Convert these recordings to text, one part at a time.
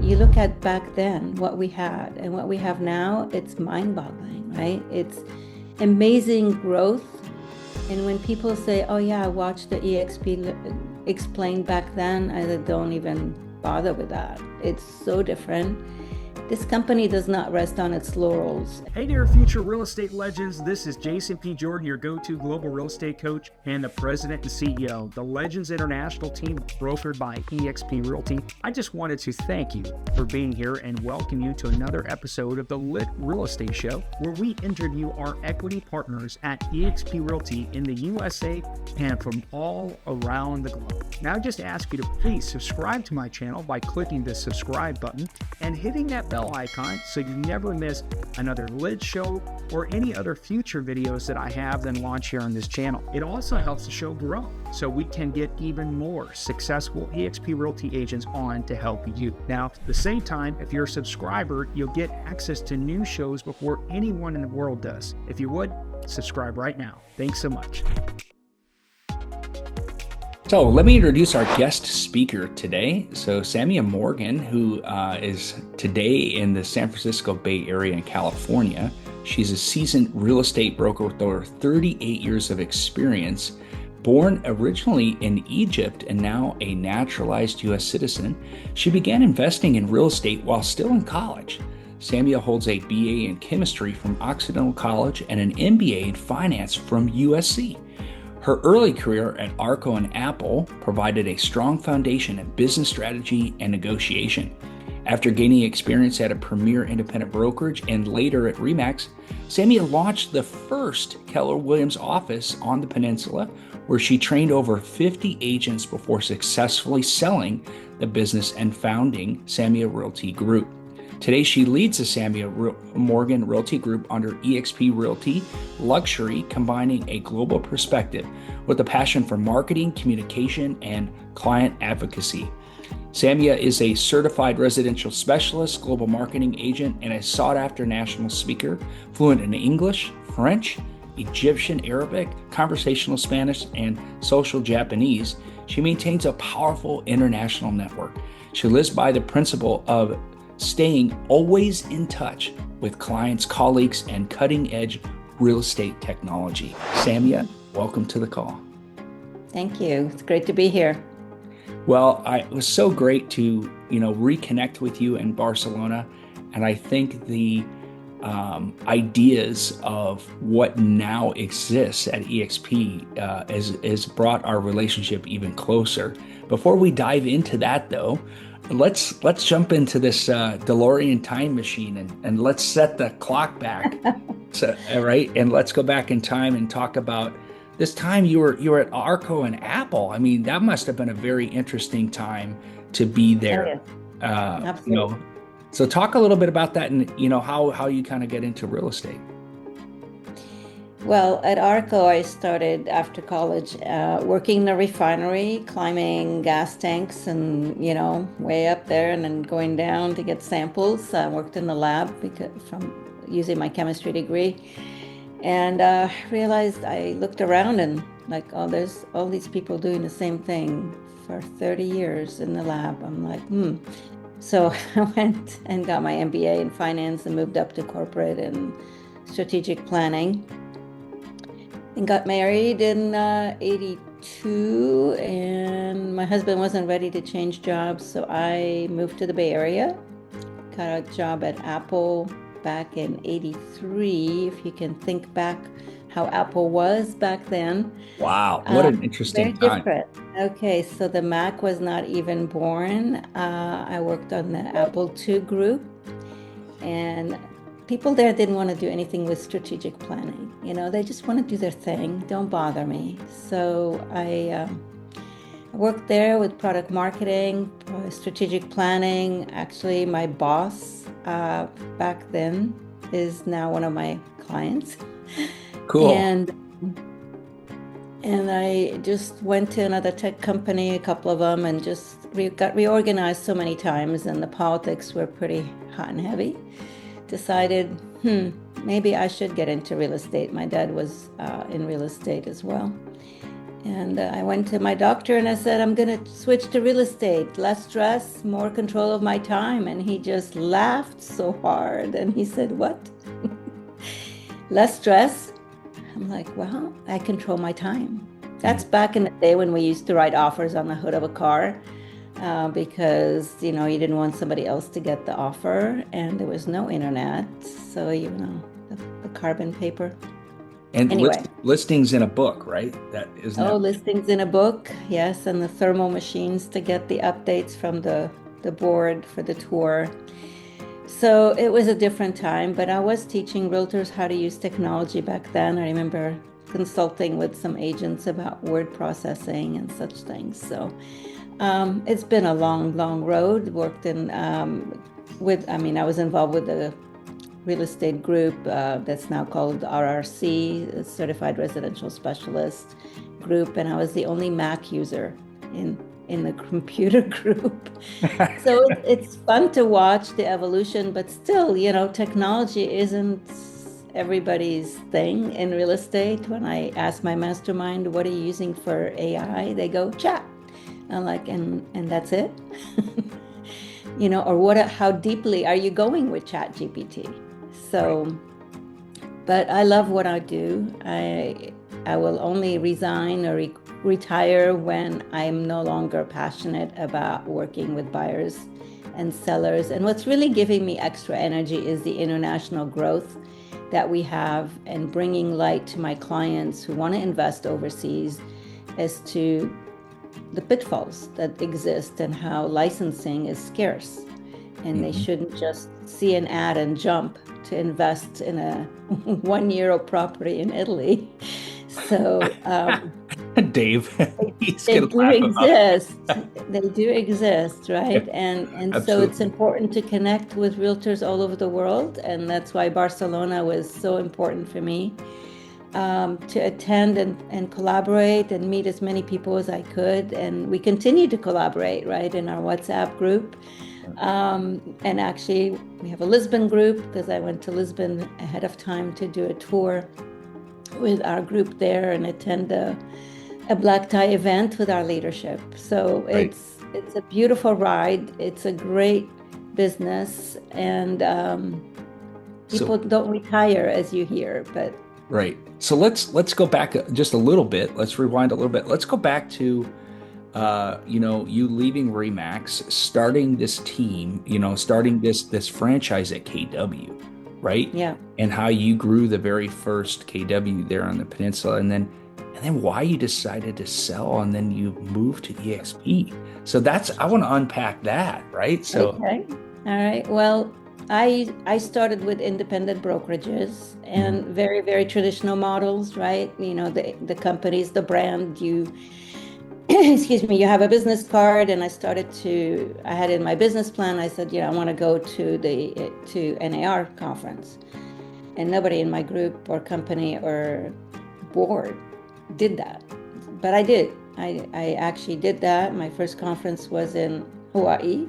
you look at back then, what we had and what we have now, it's mind-boggling, right? It's amazing growth. And when people say, oh yeah, I watched the EXP explained back then, I don't even bother with that. It's so different. This company does not rest on its laurels. Hey there, future real estate legends. This is Jason P. Jordan, your go-to global real estate coach and the president and CEO, the Legends International team brokered by EXP Realty. I just wanted to thank you for being here and welcome you to another episode of the LiT Real Estate Show, where we interview our equity partners at EXP Realty in the USA and from all around the globe. Now, I just ask you to please subscribe to my channel by clicking the subscribe button and hitting that bell icon so you never miss another LiT show or any other future videos that I have then launch here on this channel. It also helps the show grow so we can get even more successful EXP Realty agents on to help you. Now, at the same time, if you're a subscriber, you'll get access to new shows before anyone in the world does. If you would, subscribe right now. Thanks so much. So let me introduce our guest speaker today. So Samia Morgan, who is today in the San Francisco Bay Area in California. She's a seasoned real estate broker with over 38 years of experience. Born originally in Egypt and now a naturalized U.S. citizen, she began investing in real estate while still in college. Samia holds a BA in chemistry from Occidental College and an MBA in finance from USC. Her early career at ARCO and Apple provided a strong foundation in business strategy and negotiation. After gaining experience at a premier independent brokerage and later at ReMax, Samia launched the first Keller Williams office on the Peninsula, where she trained over 50 agents before successfully selling the business and founding Samia Realty Group. Today, she leads the Samia Morgan Realty Group under EXP Realty Luxury, combining a global perspective with a passion for marketing, communication, and client advocacy. Samia is a certified residential specialist, global marketing agent, and a sought-after national speaker, fluent in English, French, Egyptian, Arabic, conversational Spanish, and social Japanese. She maintains a powerful international network. She lives by the principle of staying always in touch with clients, colleagues, and cutting-edge real estate technology. Samia, welcome to the call. Thank you. It's great to be here. Well, it was so great to, reconnect with you in Barcelona. And I think the ideas of what now exists at EXP has brought our relationship even closer. Before we dive into that, though, let's jump into this DeLorean time machine and let's set the clock back. Right, and let's go back in time and talk about this time you were at ARCO and Apple. I mean, that must have been a very interesting time to be there. Absolutely. So talk a little bit about that and how you kind of get into real estate. Well, at ARCO, I started after college working in a refinery, climbing gas tanks and, way up there and then going down to get samples. I worked in the lab from using my chemistry degree. And realized I looked around and there's all these people doing the same thing for 30 years in the lab. I'm like, So I went and got my MBA in finance and moved up to corporate and strategic planning. And got married in 82, and my husband wasn't ready to change jobs, so I moved to the Bay Area. Got a job at Apple back in 83, if you can think back how Apple was back then. Wow, what an interesting very time. Different. Okay, so the Mac was not even born. I worked on the Apple II group, and people there didn't want to do anything with strategic planning. They just want to do their thing. Don't bother me. So I worked there with product marketing, strategic planning. Actually, my boss back then is now one of my clients. Cool. And I just went to another tech company, a couple of them, and just got reorganized so many times, and the politics were pretty hot and heavy. Decided, maybe I should get into real estate. My dad was in real estate as well. And I went to my doctor and I said, I'm going to switch to real estate, less stress, more control of my time. And he just laughed so hard. And he said, what? Less stress? I'm like, well, I control my time. That's back in the day when we used to write offers on the hood of a car because, you didn't want somebody else to get the offer. And there was no internet. So, the carbon paper. And Anyway. listings in a book, right? That isn't Oh, it? listings in a book, yes, and the thermal machines to get the updates from the board for the tour. So it was a different time, but I was teaching realtors how to use technology back then. I remember consulting with some agents about word processing and such things. So it's been a long, long road. Worked in I was involved with the real estate group that's now called RRC, Certified Residential Specialist group, and I was the only Mac user in the computer group. So it's fun to watch the evolution, but still, technology isn't everybody's thing in real estate. When I ask my mastermind, what are you using for AI? They go, chat. I'm like, and that's it? Or how deeply are you going with Chat GPT? So, but I love what I do. I will only resign or retire when I'm no longer passionate about working with buyers and sellers. And what's really giving me extra energy is the international growth that we have and bringing light to my clients who want to invest overseas as to the pitfalls that exist and how licensing is scarce. And they shouldn't just see an ad and jump to invest in a €1 property in Italy. So Dave, he's they gonna do laugh about it. exist. They do exist, right? And so it's Absolutely. important to connect with realtors all over the world, and that's why Barcelona was so important for me, to attend and collaborate and meet as many people as I could. And we continue to collaborate, right, in our WhatsApp group. And actually, we have a Lisbon group because I went to Lisbon ahead of time to do a tour with our group there and attend a black tie event with our leadership. So Right. it's a beautiful ride. It's a great business, and people don't retire, as you hear, but Right. So let's go back just a little bit. Let's rewind a little bit. Let's go back to you leaving ReMax, starting this team, starting this franchise at KW, right? yeah. And how you grew the very first KW there on the Peninsula, and then why you decided to sell and then you moved to EXP. So I want to unpack that, right? So Okay. All right. Well, I started with independent brokerages and very, very traditional models, right? The companies, the brand, excuse me, you have a business card, and I had in my business plan, I said, I want to go to an AR conference. And nobody in my group or company or board did that. But I did. I actually did that. My first conference was in Hawaii.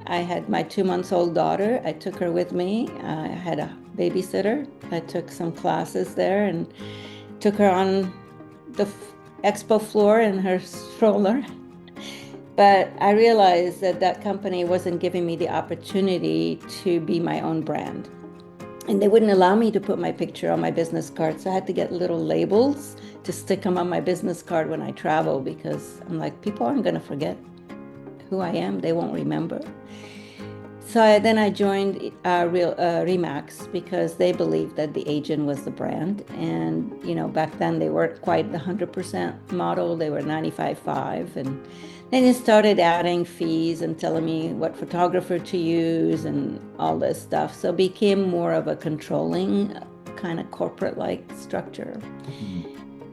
I had my 2-month-old daughter. I took her with me. I had a babysitter. I took some classes there and took her on the expo floor in her stroller. But I realized that company wasn't giving me the opportunity to be my own brand. And they wouldn't allow me to put my picture on my business card. So I had to get little labels to stick them on my business card when I travel, because I'm like, people aren't going to forget who I am. They won't remember. So then I joined ReMax because they believed that the agent was the brand. And, back then they weren't quite the 100% model. They were 95.5. And then they started adding fees and telling me what photographer to use and all this stuff. So it became more of a controlling kind of corporate-like structure.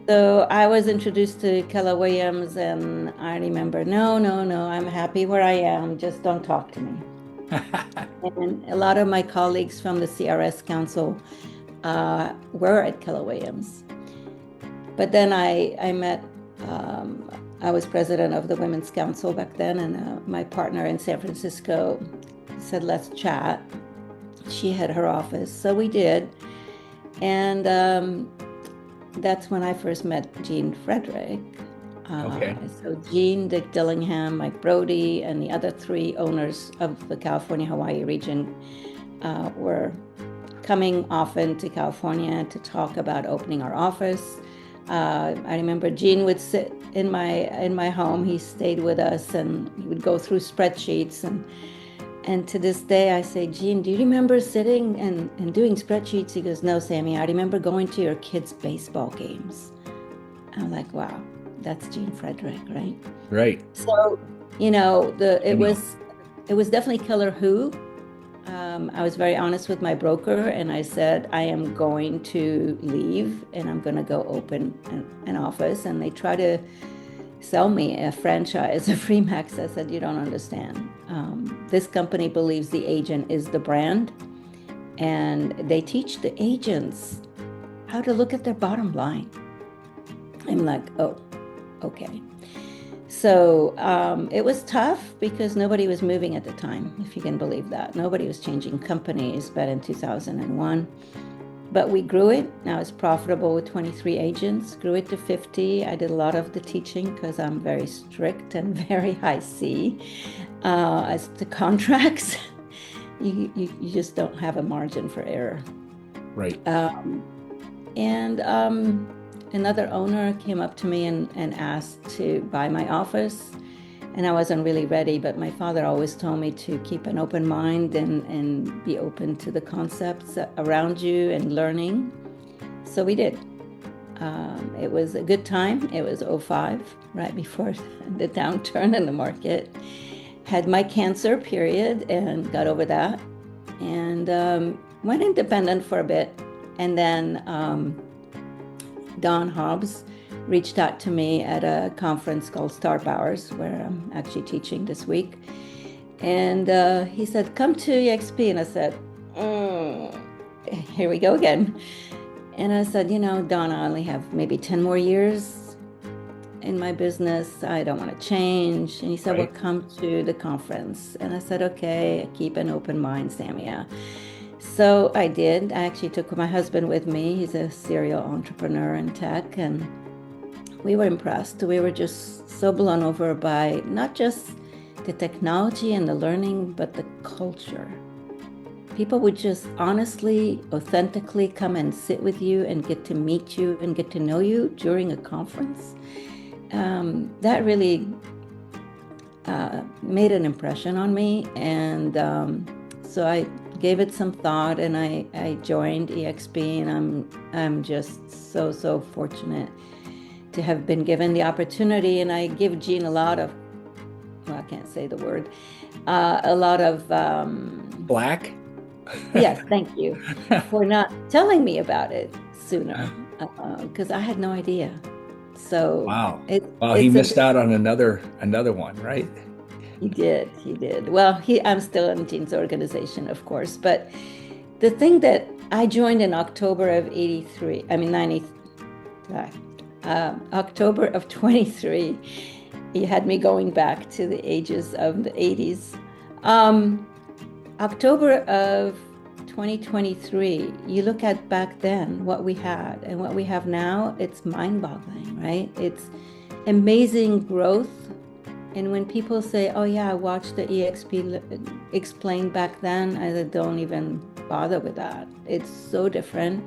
So I was introduced to Keller Williams, and I remember, no, I'm happy where I am. Just don't talk to me. And a lot of my colleagues from the CRS Council were at Keller Williams. But then I met, I was president of the Women's Council back then, and my partner in San Francisco said, let's chat. She had her office, so we did. And that's when I first met Jean Frederick. Okay. So Gene, Dick Dillingham, Mike Brody, and the other three owners of the California-Hawaii region were coming often to California to talk about opening our office. I remember Gene would sit in my home. He stayed with us, and he would go through spreadsheets. And to this day, I say, Gene, do you remember sitting and doing spreadsheets? He goes, no, Sammy, I remember going to your kids' baseball games. I'm like, wow, that's Gene Frederick, right? Right. So, it was definitely Keller who. I was very honest with my broker, and I said, I am going to leave and I'm going to go open an office. And they try to sell me a franchise of ReMax. I said, you don't understand. This company believes the agent is the brand, and they teach the agents how to look at their bottom line. I'm like, oh, okay. So it was tough because nobody was moving at the time, if you can believe that. Nobody was changing companies, but in 2001. But we grew it. Now it's profitable with 23 agents, grew it to 50. I did a lot of the teaching because I'm very strict and very high C as to contracts. You just don't have a margin for error. Right. Another owner came up to me and asked to buy my office, and I wasn't really ready, but my father always told me to keep an open mind and be open to the concepts around you and learning. So we did. It was a good time. It was 2005, right before the downturn in the market. Had my cancer, period, and got over that, and went independent for a bit. And then Don Hobbs reached out to me at a conference called Star Powers, where I'm actually teaching this week. And he said, come to EXP. And I said, here we go again. And I said, Don, I only have maybe 10 more years in my business. I don't want to change. And he said, Right. well, come to the conference. And I said, okay, keep an open mind, Samia. So I did. I actually took my husband with me. He's a serial entrepreneur in tech, and we were impressed. We were just so blown over by not just the technology and the learning, but the culture. People would just honestly, authentically come and sit with you and get to meet you and get to know you during a conference. That really made an impression on me. And so I gave it some thought, and I joined EXP, and I'm just so fortunate to have been given the opportunity. And I give Gene a lot of, well, I can't say the word, a lot of Black. yes, thank you for not telling me about it sooner, because I had no idea. So Wow. he He missed out on another one, right? He did. Well, I'm still in Gene's organization, of course, but the thing that I joined in October of 83, October of 23, he had me going back to the ages of the 80s. October of 2023, you look at back then, what we had and what we have now, it's mind-boggling, right? It's amazing growth. And when people say, oh yeah, I watched the EXP explained back then, I said, don't even bother with that. It's so different.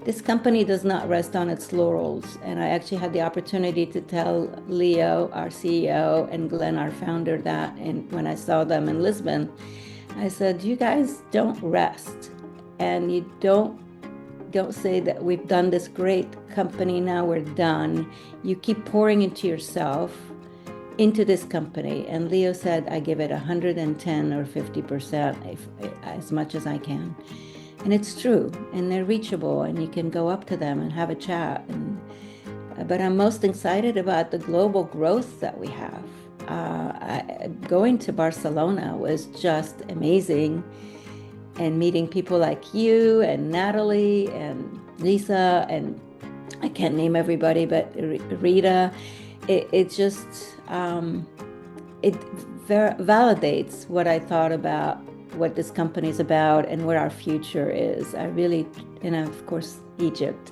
This company does not rest on its laurels. And I actually had the opportunity to tell Leo, our CEO, and Glenn, our founder, that. And when I saw them in Lisbon, I said, you guys don't rest. And you don't say that we've done this great company, now we're done. You keep pouring into yourself, into this company. And Leo said, I give it 110 or 50%, as much as I can. And it's true, and they're reachable, and you can go up to them and have a chat. But I'm most excited about the global growth that we have. Going to Barcelona was just amazing, and meeting people like you and Natalie and Lisa, and I can't name everybody, but Rita, it just, it validates what I thought about what this company is about and what our future is. I really, and of course, Egypt.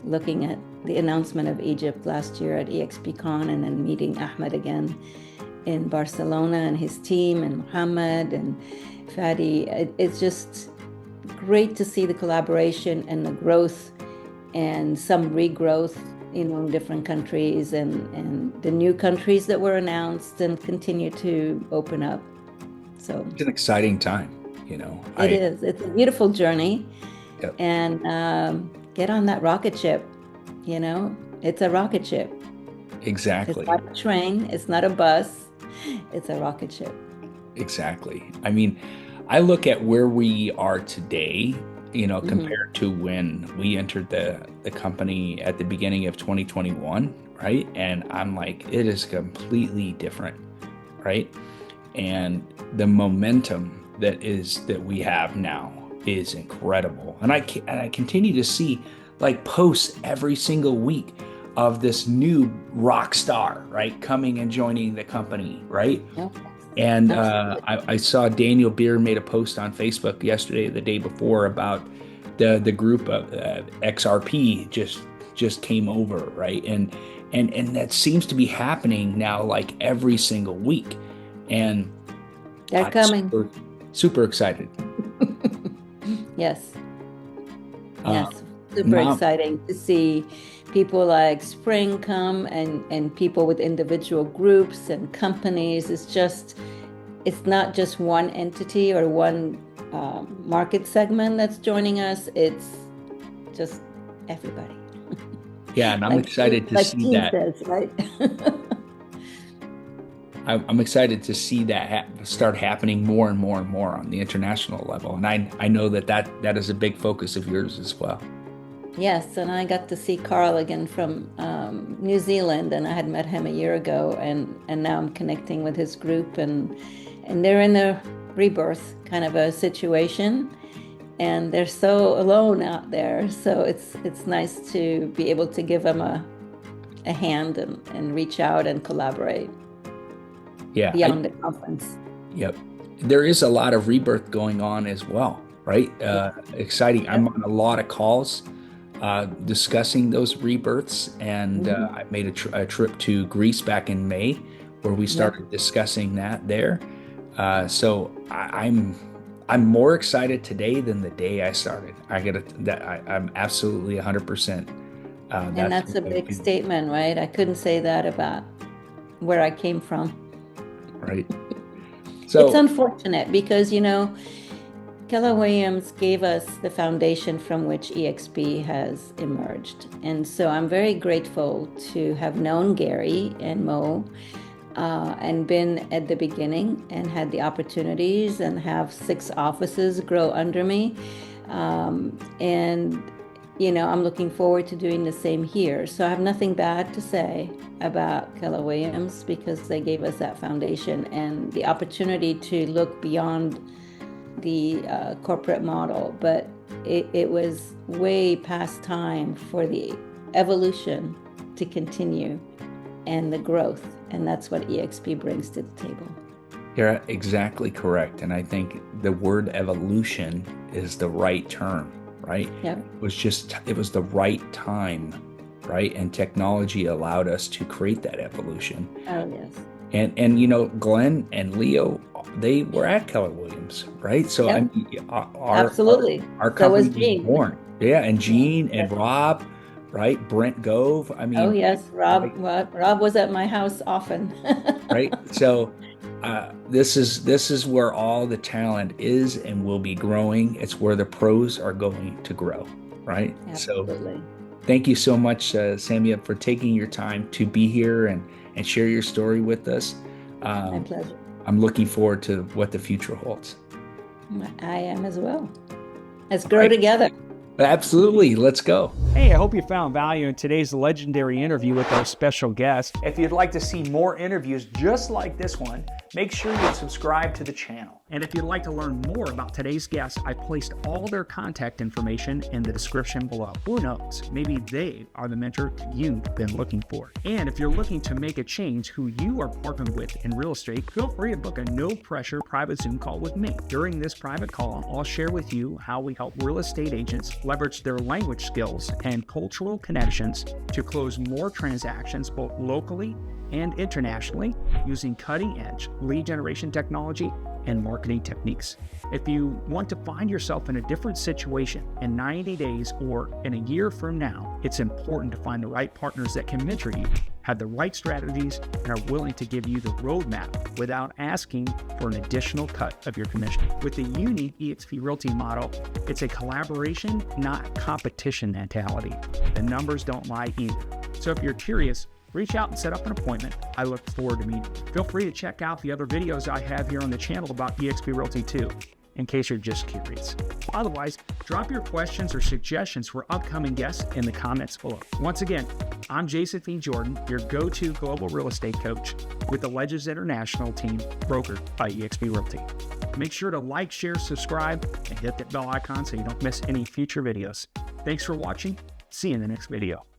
looking at the announcement of Egypt last year at EXP Con, and then meeting Ahmed again in Barcelona and his team, and Muhammad and Fadi. It's just great to see the collaboration and the growth and some regrowth, in different countries, and the new countries that were announced and continue to open up. So it's an exciting time, It is. It's a beautiful journey. Yep. And get on that rocket ship. It's a rocket ship. Exactly. It's not a train. It's not a bus. It's a rocket ship. Exactly. I mean, I look at where we are today, compared to when we entered the company at the beginning of 2021, right? And I'm like, it is completely different, right? And the momentum that we have now is incredible. And I continue to see like posts every single week of this new rock star, right, coming and joining the company, right? Yep. And I saw Daniel Beer made a post on Facebook yesterday, the day before, about the group of XRP just came over, right? And that seems to be happening now, like every single week. And they're coming. Super excited. Yes. Yes. Super exciting to see people like Spring come, and people with individual groups and companies. It's not just one entity or one market segment that's joining us. It's just everybody. Yeah, and I'm excited to see that. Says, right? I'm excited to see that start happening more and more and more on the international level. And I know that is a big focus of yours as well. Yes, and I got to see Carl again from New Zealand, and I had met him a year ago, and now I'm connecting with his group, and they're in a rebirth kind of a situation, and they're so alone out there. So it's nice to be able to give them a hand and reach out and collaborate. Yeah, beyond the conference. Yep, there is a lot of rebirth going on as well, right? Exciting. Yep. I'm on a lot of calls discussing those rebirths, and I made a trip to Greece back in May, where we started discussing that there. So I'm more excited today than the day I started. I'm absolutely 100%. And that's a big statement, right? I couldn't say that about where I came from. Right. So it's unfortunate because, Keller Williams gave us the foundation from which EXP has emerged. And so I'm very grateful to have known Gary and Mo and been at the beginning and had the opportunities and have 6 offices grow under me. And, I'm looking forward to doing the same here. So I have nothing bad to say about Keller Williams because they gave us that foundation and the opportunity to look beyond the corporate model, but it was way past time for the evolution to continue and the growth, and that's what EXP brings to the table. You're exactly correct, and I think the word evolution is the right term, right? Yeah. It was the right time, right? And technology allowed us to create that evolution. Oh, yes. And Glenn and Leo, they were at Keller Williams, right? So Yep. I mean, Absolutely. our So company was Gene. born. Yeah, and Gene and Rob, right? Brent Gove. I mean, Oh yes, Rob. Rob was at my house often. right. So this is where all the talent is and will be growing. It's where the pros are going to grow, right? Absolutely. So thank you so much, Samia, for taking your time to be here and share your story with us. My pleasure. I'm looking forward to what the future holds. I am as well. Let's grow together. Absolutely. Let's go. Hey, I hope you found value in today's legendary interview with our special guest. If you'd like to see more interviews just like this one, make sure you subscribe to the channel. And if you'd like to learn more about today's guests, I placed all their contact information in the description below. Who knows, maybe they are the mentor you've been looking for. And if you're looking to make a change who you are partnered with in real estate, feel free to book a no-pressure private Zoom call with me. During this private call, I'll share with you how we help real estate agents leverage their language skills and cultural connections to close more transactions both locally and internationally using cutting-edge lead generation technology and marketing techniques. If you want to find yourself in a different situation in 90 days or in a year from now, it's important to find the right partners that can mentor you, have the right strategies, and are willing to give you the roadmap without asking for an additional cut of your commission. With the unique EXP Realty model, it's a collaboration, not competition mentality. The numbers don't lie either. So if you're curious, reach out and set up an appointment. I look forward to meeting you. Feel free to check out the other videos I have here on the channel about EXP Realty too, in case you're just curious. Otherwise, drop your questions or suggestions for upcoming guests in the comments below. Once again, I'm Jason P. Jordan, your go-to global real estate coach with the Legends International team brokered by EXP Realty. Make sure to like, share, subscribe, and hit that bell icon so you don't miss any future videos. Thanks for watching. See you in the next video.